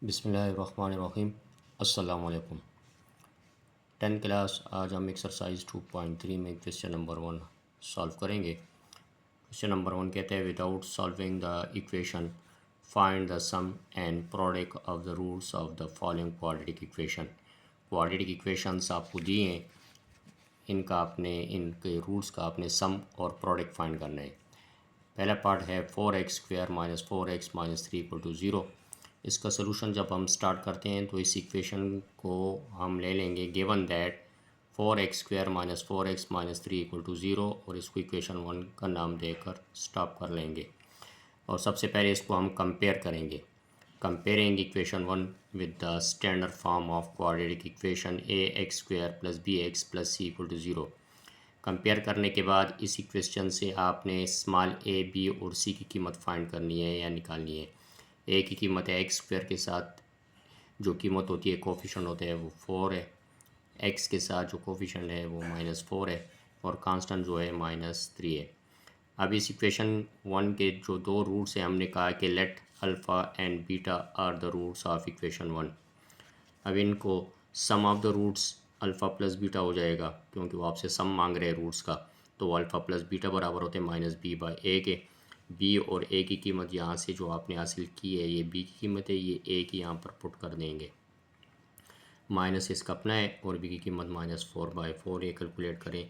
बिस्मिल्लाहिर्रहमानिर्रहीम। अस्सलाम वालेकुम। 10 क्लास आज हम एक्सरसाइज 2.3 में क्वेश्चन नंबर 1 सॉल्व करेंगे। क्वेश्चन नंबर 1 कहते हैं without solving the equation find the sum and product of the roots of the following quadratic equation. Quadratic equations आपको दिए हैं, इनके रूट्स का आपने सम और प्रोडक्ट फाइंड करना है। पहला पार्ट है 4x² minus 4x minus 3 equal to 0। इसका सोल्यूशन जब हम स्टार्ट करते हैं तो इस इक्वेशन को हम ले लेंगे given that 4x² minus 4x minus 3 equal to 0 और इसको इक्वेशन 1 का नाम देकर स्टॉप कर लेंगे। और सबसे पहले इसको हम कंपेयर करेंगे। Comparing equation 1 with the standard form of quadratic equation ax² plus bx plus c equal to 0। Compare करने के बाद इस इक्वेशन से आपने स्मॉल a b और c की कीमत फाइंड करनी है या निकालनी है। a की कीमत है x² के साथ जो कीमत होती है कोफिशिएंट होते हैं वो 4 है, x के साथ जो कोफिशिएंट है वो -4 है और कांस्टेंट जो है -3 है। अब इस इक्वेशन 1 के जो दो रूट्स हैं हमने कहा कि let alpha and beta are the roots of equation 1। अब इनको sum of the roots alpha plus beta हो जाएगा क्योंकि वो आपसे सम मांग रहे हैं रूट्स का, तो अल्फ़ा प्लस बीटा बराबर होते हैं -b/a के। b और a की कीमत यहाँ से जो आपने हासिल की है ये b की कीमत है, ये a की यहाँ पर पुट कर देंगे। माइनस इसका अपना है और b की कीमत -4/4 ये कैलकुलेट करें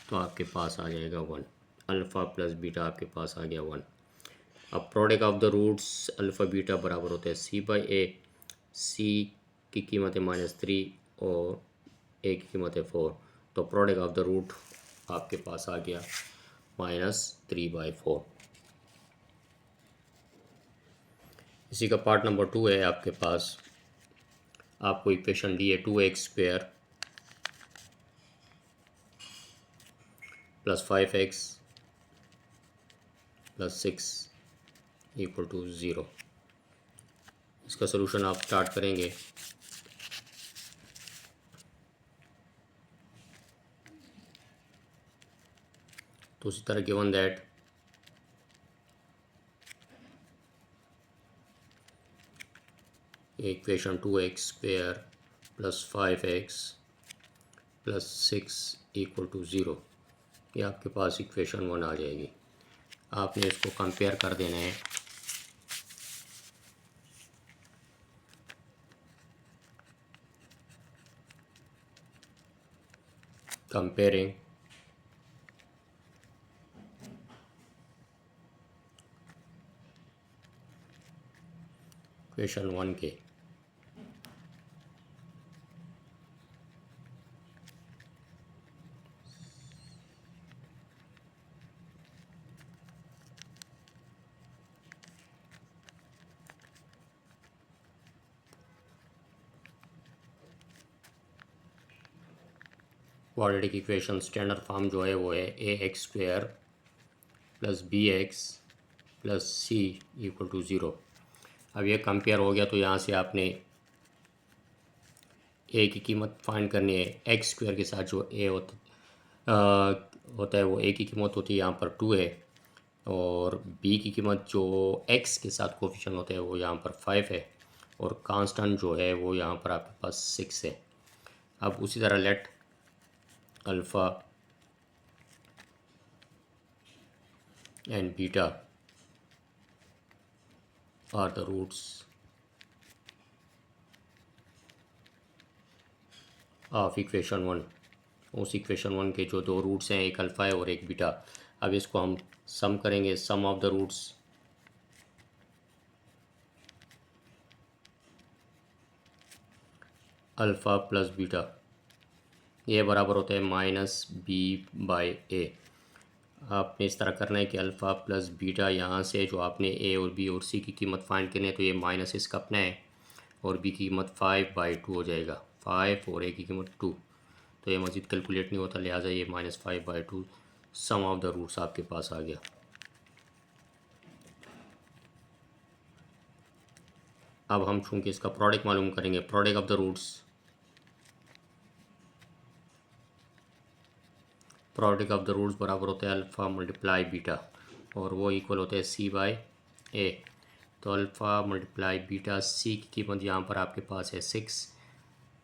तो आपके पास आ जाएगा 1। अल्फ़ा प्लस बीटा आपके पास आ गया 1। अब product of the roots alpha beta बराबर होता है c/a। c की कीमत है -3 और a की कीमत है 4, तो प्रोडक्ट ऑफ द रूट आपके पास आ गया -3/4। इसी का पार्ट नंबर 2 है आपके पास। आपको इक्वेशन दी है 2x² plus 5x plus 6 equal to 0। इसका सोल्यूशन आप स्टार्ट करेंगे। तो उसी तरह given that equation 2x² plus 5x plus 6 equal to 0, ये आपके पास इक्वेशन 1 आ जाएगी। आपने इसको कंपेयर कर देना है। कंपेयरिंग इक्वेशन 1 के क्वाड्रेटिक इक्वेशन स्टैंडर्ड फॉर्म जो है वो है ax² plus bx plus c equal to 0। अब ये कंपेयर हो गया तो यहाँ से आपने a की कीमत फाइंड करनी है। x² के साथ जो a होता है वो a की कीमत होती है यहाँ पर 2 है और b की कीमत जो x के साथ कोफिशिएंट होता है वो यहाँ पर 5 है और कांस्टेंट जो है वो यहाँ पर आपके पास 6 है। अब उसी तरह let alpha and beta are the roots of equation 1। उस इक्वेशन 1 के जो दो रूट्स हैं एक अल्फ़ा है और एक बीटा। अब इसको हम सम करेंगे। Sum of the roots alpha plus beta ये बराबर होता है -b/a। आपने इस तरह करना है कि अल्फ़ा प्लस बीटा यहाँ से जो आपने a और b और c की कीमत फाइंड करनी है तो ये माइनस इसका अपना है और b की कीमत 5/2 हो जाएगा। 5 और a की कीमत 2, तो ये मज़ीद कैलकुलेट नहीं होता, लिहाजा ये -5/2 सम ऑफ द रूट्स आपके पास आ गया। अब हम चूँकि इसका प्रोडक्ट मालूम करेंगे, प्रोडक्ट ऑफ द रूट्स बराबर होता है अल्फ़ा मल्टीप्लाई बीटा और वो इक्वल होते हैं c/a। तो अल्फ़ा मल्टीप्लाई बीटा, सी की कीमत यहाँ पर आपके पास है 6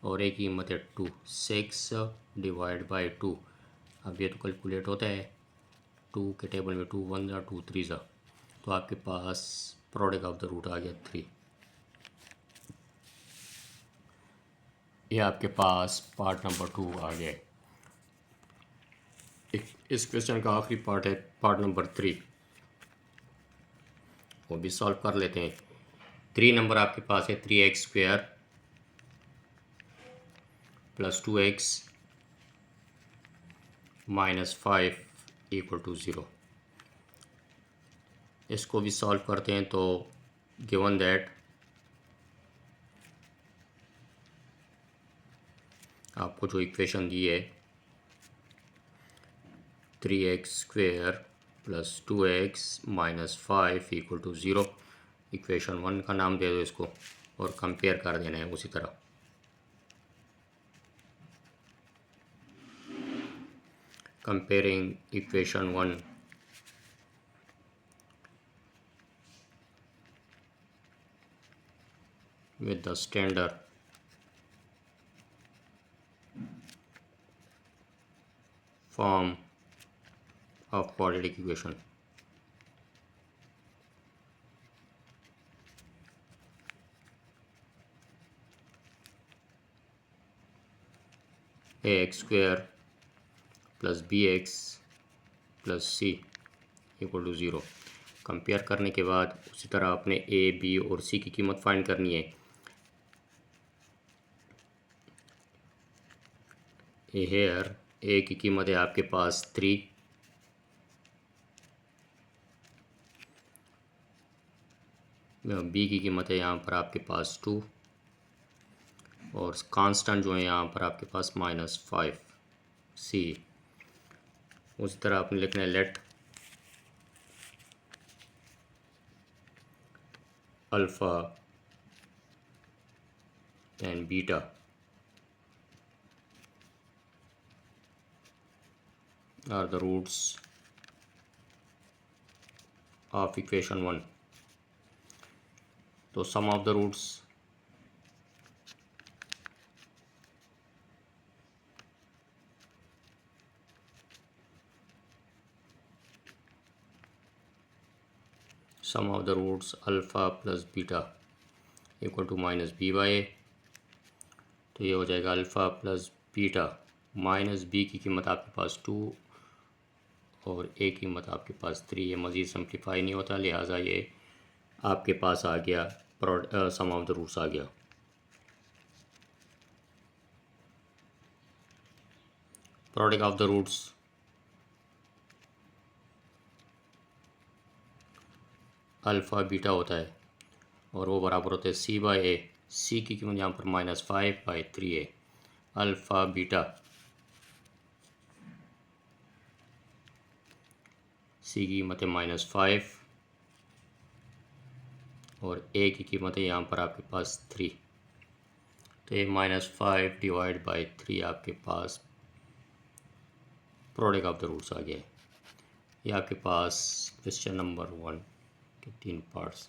और ए की कीमत है 2। 6 डिवाइड बाई 2, अब ये तो कैलकुलेट होता है, 2 के टेबल में 2 1 जा 2 3 जा, तो आपके पास प्रोडक्ट ऑफ द रूट आ गया 3। ये आपके पास पार्ट नंबर 2 आ गया। इस क्वेश्चन का आखिरी पार्ट है पार्ट नंबर 3, वो भी सॉल्व कर लेते हैं। 3 नंबर आपके पास है 3x² plus 2x minus 5 equal to 0। इसको भी सॉल्व करते हैं तो गिवन दैट आपको जो इक्वेशन दी है 3x² plus 2x minus 5 equal to 0, equation 1 का नाम दे दो इसको और कंपेयर कर देना है उसी तरह। Comparing equation 1 with the standard form of quadratic equation. ax² plus bx plus c equal to 0। Compare करने के बाद उसी तरह अपने a, b और c की कीमत फाइंड करनी है। हेयर a की कीमत है आपके पास 3, b की कीमत है यहाँ पर आपके पास 2 और कांस्टेंट जो है यहाँ पर आपके पास -5 c। उसी तरह आपने लिखना है late alpha and beta are the roots of equation 1. तो sum of the roots alpha plus beta equal to minus B by A. तो ये हो जाएगा alpha plus beta minus B की कीमत आपके पास 2 और ए की कीमत आपके पास 3। ये मज़ीद सिंप्लीफाई नहीं होता, लिहाजा ये आपके पास आ गया सम ऑफ द रूट्स आ गया। Product of the roots alpha beta होता है और वो बराबर होता है सी बाई ए। सी की कीमत यहाँ पर -5/3 है। अल्फ़ा बीटा सी की कीमत है -5 और ए की कीमत है यहाँ पर आपके पास 3। तो ये -5 डिवाइड बाई 3 आपके पास प्रोडक्ट ऑफ द रूट्स आ गया है। ये आपके पास क्वेश्चन नंबर 1 के 3 पार्ट्स